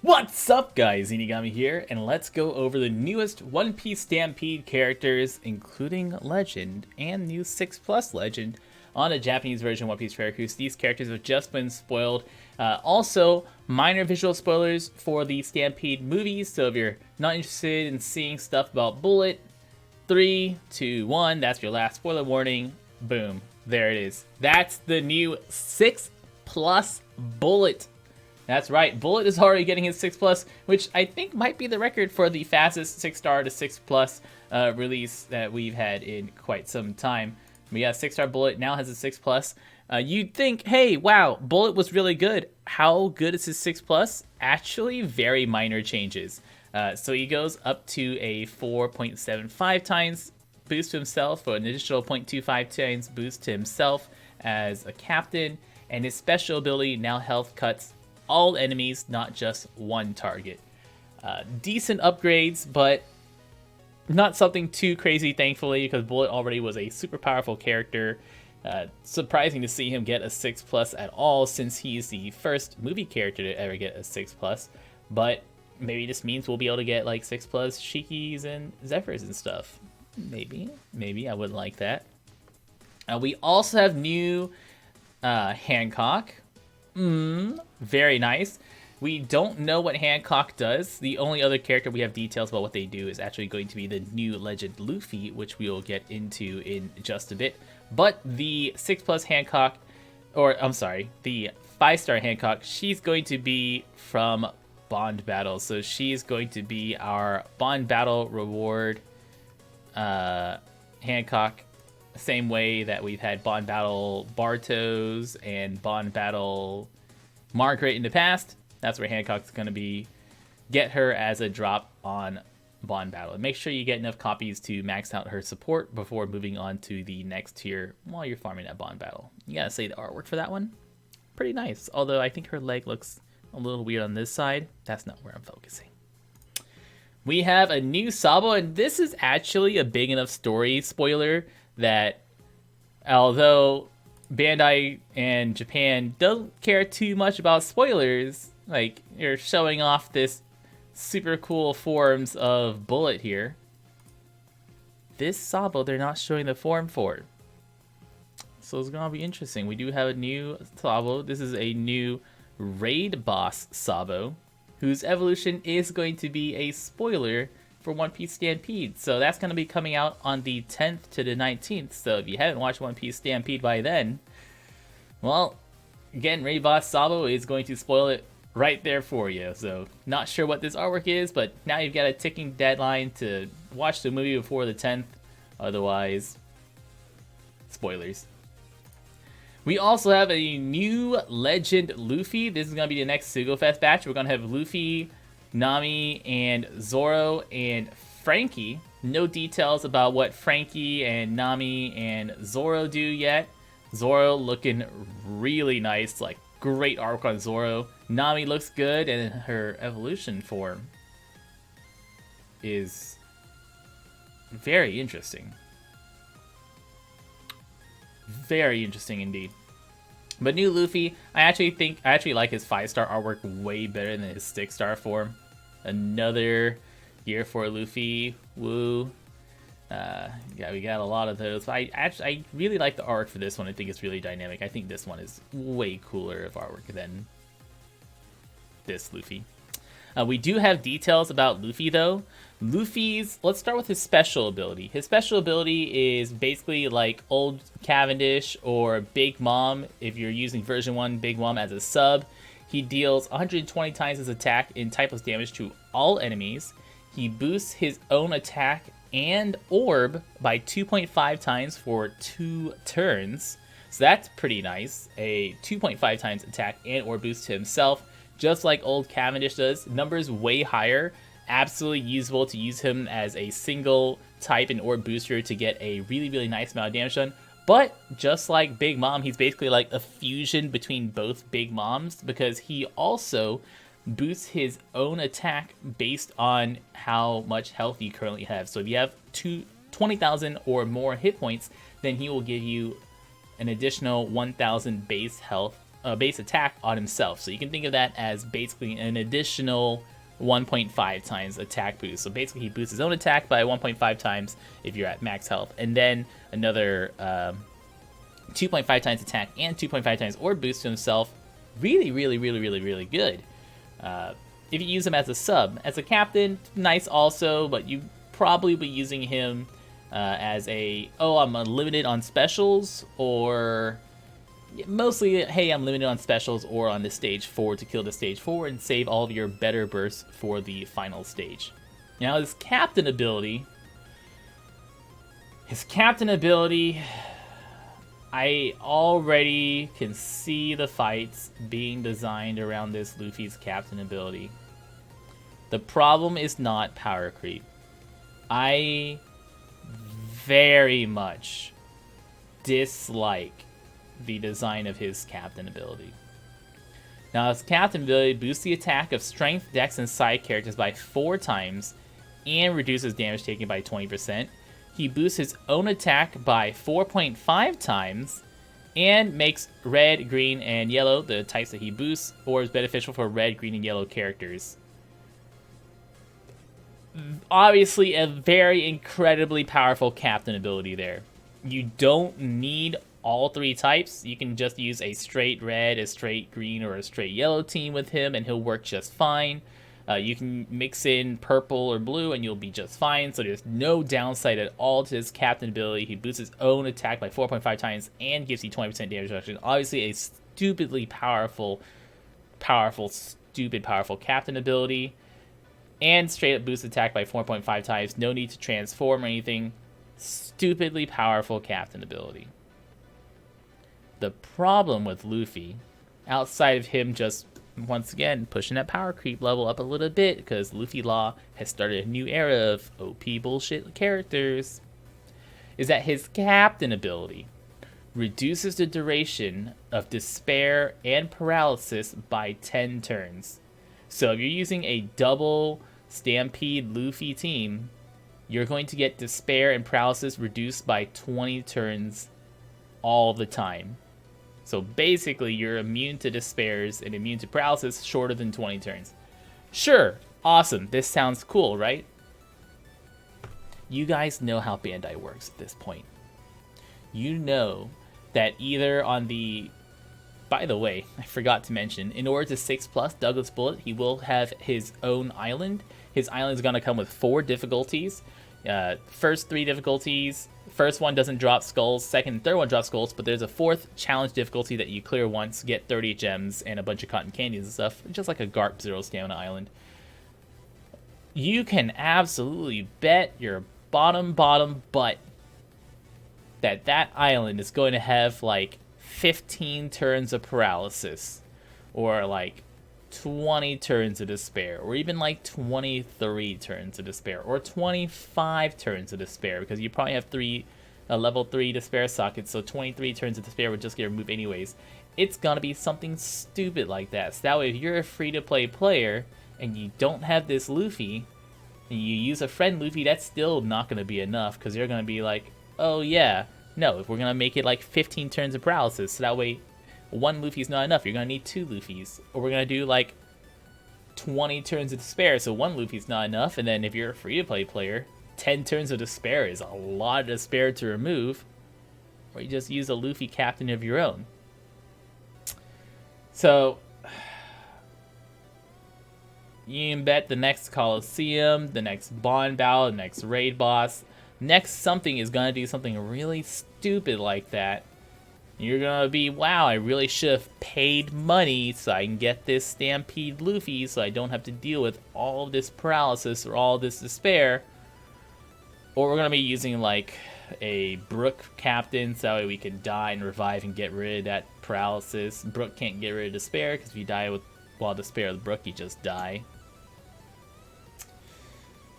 What's up, guys? Zeenigami here, and let's go over the newest One Piece Stampede characters, including Legend and new 6 Plus Legend on a Japanese version of One Piece Veracruz. These characters have just been spoiled. Also, minor visual spoilers for the Stampede movies, so if you're not interested in seeing stuff about Bullet, 3, 2, 1, that's your last spoiler warning. Boom. There it is. That's the new 6 Plus Bullet. That's right, Bullet is already getting his 6 Plus, which I think might be the record for the fastest 6-star to 6 Plus release that we've had in quite some time. But yeah, 6-star Bullet now has a 6 Plus. You'd think, hey, wow, Bullet was really good. How good is his 6 Plus? Actually, very minor changes. So he goes up to a 4.75 times boost to himself, or an additional 0.25 times boost to himself as a captain, and his special ability now health cuts all enemies, not just one target. Decent upgrades, but not something too crazy, thankfully, because Bullet already was a super powerful character. Surprising to see him get a 6 Plus at all, since he's the first movie character to ever get a 6 Plus. But maybe this means we'll be able to get like 6 Plus Shikis and Zephyrs and stuff. Maybe I would like that. We also have new Hancock. Very nice. We don't know what Hancock does. The only other character we have details about what they do is actually going to be the new Legend Luffy, which we will get into in just a bit. But the 6 Plus Hancock, or I'm sorry, the 5-star Hancock, she's going to be from Bond Battle. So she's going to be our Bond Battle reward Hancock. Same way that we've had Bond Battle Bartos and Bond Battle Margaret in the past. That's where Hancock's going to be. Get her as a drop on Bond Battle. And make sure you get enough copies to max out her support before moving on to the next tier while you're farming that Bond Battle. You gotta say the artwork for that one, pretty nice. Although I think her leg looks a little weird on this side. That's not where I'm focusing. We have a new Sabo, and this is actually a big enough story spoiler that although Bandai and Japan don't care too much about spoilers, like you're showing off this super cool forms of Bullet here, this Sabo they're not showing the form for. So it's gonna be interesting. We do have a new Sabo. This is a new raid boss Sabo, whose evolution is going to be a spoiler for One Piece Stampede. So that's going to be coming out on the 10th to the 19th. So if you haven't watched One Piece Stampede by then, well, again, Raid Boss Sabo is going to spoil it right there for you. So not sure what this artwork is, but now you've got a ticking deadline to watch the movie before the 10th. Otherwise, spoilers. We also have a new Legend Luffy. This is going to be the next Sugo Fest batch. We're going to have Luffy, Nami, and Zoro, and Frankie. No details about what Frankie and Nami and Zoro do yet. Zoro looking really nice, like great arc on Zoro. Nami looks good, and her evolution form is very interesting. Very interesting indeed. But new Luffy, I actually like his 5-star artwork way better than his 6-star form. Another year for Luffy. Woo. Yeah, we got a lot of those. But I really like the artwork for this one. I think it's really dynamic. I think this one is way cooler of artwork than this Luffy. We do have details about Luffy, though. Let's start with his special ability. His special ability is basically like Old Cavendish or Big Mom, if you're using version 1 Big Mom as a sub. He deals 120 times his attack in typeless damage to all enemies. He boosts his own attack and orb by 2.5 times for 2 turns. So that's pretty nice. A 2.5 times attack and orb boost to himself, just like Old Cavendish does. Numbers way higher. Absolutely usable to use him as a single type and orb booster to get a really, really nice amount of damage done. But just like Big Mom, he's basically like a fusion between both Big Moms, because he also boosts his own attack based on how much health you currently have. So if you have 20,000 or more hit points, then he will give you an additional 1,000 base health base attack on himself. So you can think of that as basically an additional 1.5 times attack boost. So basically he boosts his own attack by 1.5 times if you're at max health, and then another 2.5 times attack and 2.5 times orb boost to himself. Really, really, really, really, really good. If you use him as a sub. As a captain, nice also, but you probably be using him as a, oh, I'm limited on specials, or mostly, hey, I'm limited on specials or on the stage 4 to kill the stage 4 and save all of your better bursts for the final stage. Now his captain ability, I already can see the fights being designed around this Luffy's captain ability. The problem is not power creep. I very much dislike the design of his captain ability. Now his captain ability boosts the attack of strength, dex, and side characters by 4 times and reduces damage taken by 20%. He boosts his own attack by 4.5 times and makes red, green, and yellow, the types that he boosts, or is beneficial for red, green, and yellow characters. Obviously a very incredibly powerful captain ability there. You don't need all 3 types. You can just use a straight red, a straight green, or a straight yellow team with him and he'll work just fine. You can mix in purple or blue and you'll be just fine, so there's no downside at all to his captain ability. He boosts his own attack by 4.5 times and gives you 20% damage reduction. Obviously a stupidly powerful captain ability. And straight up boost attack by 4.5 times. No need to transform or anything. Stupidly powerful captain ability. The problem with Luffy, outside of him just, once again, pushing that power creep level up a little bit, because Luffy Law has started a new era of OP bullshit characters, is that his captain ability reduces the duration of despair and paralysis by 10 turns. So if you're using a double Stampede Luffy team, you're going to get despair and paralysis reduced by 20 turns all the time. So basically you're immune to despairs and immune to paralysis shorter than 20 turns. Sure, awesome, this sounds cool, right? You guys know how Bandai works at this point. You know that either on the... By the way, I forgot to mention, in order to 6+ Douglas Bullet, he will have his own island. His island is going to come with 4 difficulties. First 3 difficulties, first one doesn't drop skulls, second and third one drop skulls, but there's a 4th challenge difficulty that you clear once, get 30 gems and a bunch of cotton candies and stuff, just like a Garp Zero Stamina Island. You can absolutely bet your bottom butt that that island is going to have like 15 turns of paralysis, or like 20 turns of despair, or even like 23 turns of despair, or 25 turns of despair, because you probably have level 3 despair sockets, so 23 turns of despair would just get removed anyways. It's gonna be something stupid like that. So that way, if you're a free-to-play player and you don't have this Luffy, and you use a friend Luffy, that's still not gonna be enough, because you're gonna be like, oh yeah, no, if we're gonna make it like 15 turns of paralysis, so that way 1 Luffy's not enough, you're gonna need 2 Luffys. Or we're gonna do like 20 turns of despair, so 1 Luffy's not enough, and then if you're a free-to-play player, 10 turns of despair is a lot of despair to remove. Or you just use a Luffy captain of your own. So, you can bet the next Coliseum, the next Bond Battle, the next Raid Boss, next something is gonna do something really stupid like that. You're gonna be, wow, I really should have paid money so I can get this Stampede Luffy so I don't have to deal with all this paralysis or all this despair. Or we're gonna be using like a Brook captain so that way we can die and revive and get rid of that paralysis. Brook can't get rid of despair because if you die while despair with Brook, you just die.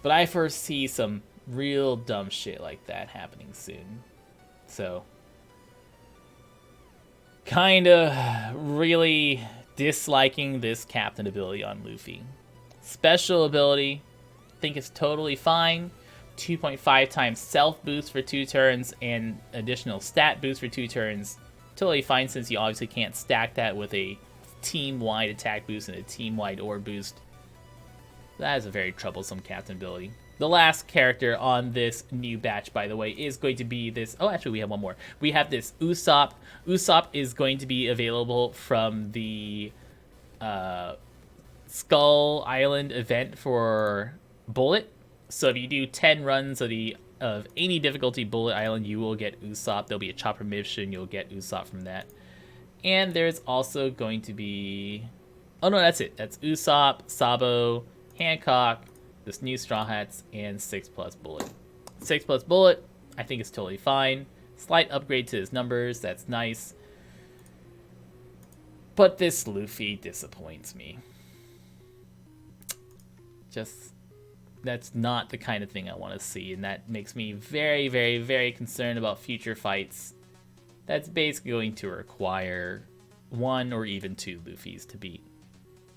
But I foresee some real dumb shit like that happening soon. So, kinda really disliking this captain ability on Luffy. Special ability, think it's totally fine. 2.5 times self boost for 2 turns and additional stat boost for 2 turns. Totally fine since you obviously can't stack that with a team-wide attack boost and a team-wide ore boost. That is a very troublesome captain ability. The last character on this new batch, by the way, is going to be this... Oh, actually, we have one more. We have this Usopp. Usopp is going to be available from the Skull Island event for Bullet. So if you do 10 runs of any difficulty Bullet Island, you will get Usopp. There'll be a chopper mission. You'll get Usopp from that. And there's also going to be... Oh, no, that's it. That's Usopp, Sabo, Hancock, this new Straw Hats, and 6+ Bullet. 6+ Bullet, I think is totally fine. Slight upgrade to his numbers, that's nice. But this Luffy disappoints me. Just, that's not the kind of thing I want to see, and that makes me very, very, very concerned about future fights. That's basically going to require 1 or even 2 Luffys to beat.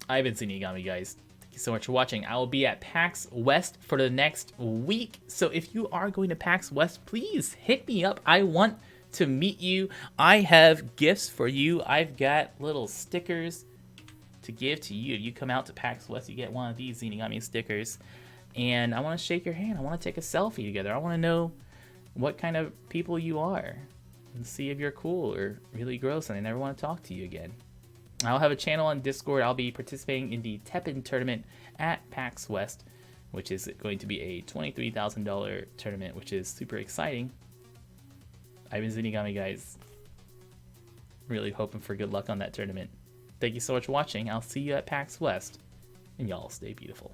I've been Zeenigami, guys. Thank you so much for watching. I will be at PAX West for the next week. So if you are going to PAX West, please hit me up. I want to meet you. I have gifts for you. I've got little stickers to give to you. If you come out to PAX West, you get one of these Zeenigami stickers. And I want to shake your hand. I want to take a selfie together. I want to know what kind of people you are and see if you're cool or really gross and I never want to talk to you again. I'll have a channel on Discord. I'll be participating in the Teppen tournament at PAX West, which is going to be a $23,000 tournament, which is super exciting. I've been Zeenigami, guys. Really hoping for good luck on that tournament. Thank you so much for watching. I'll see you at PAX West, and y'all stay beautiful.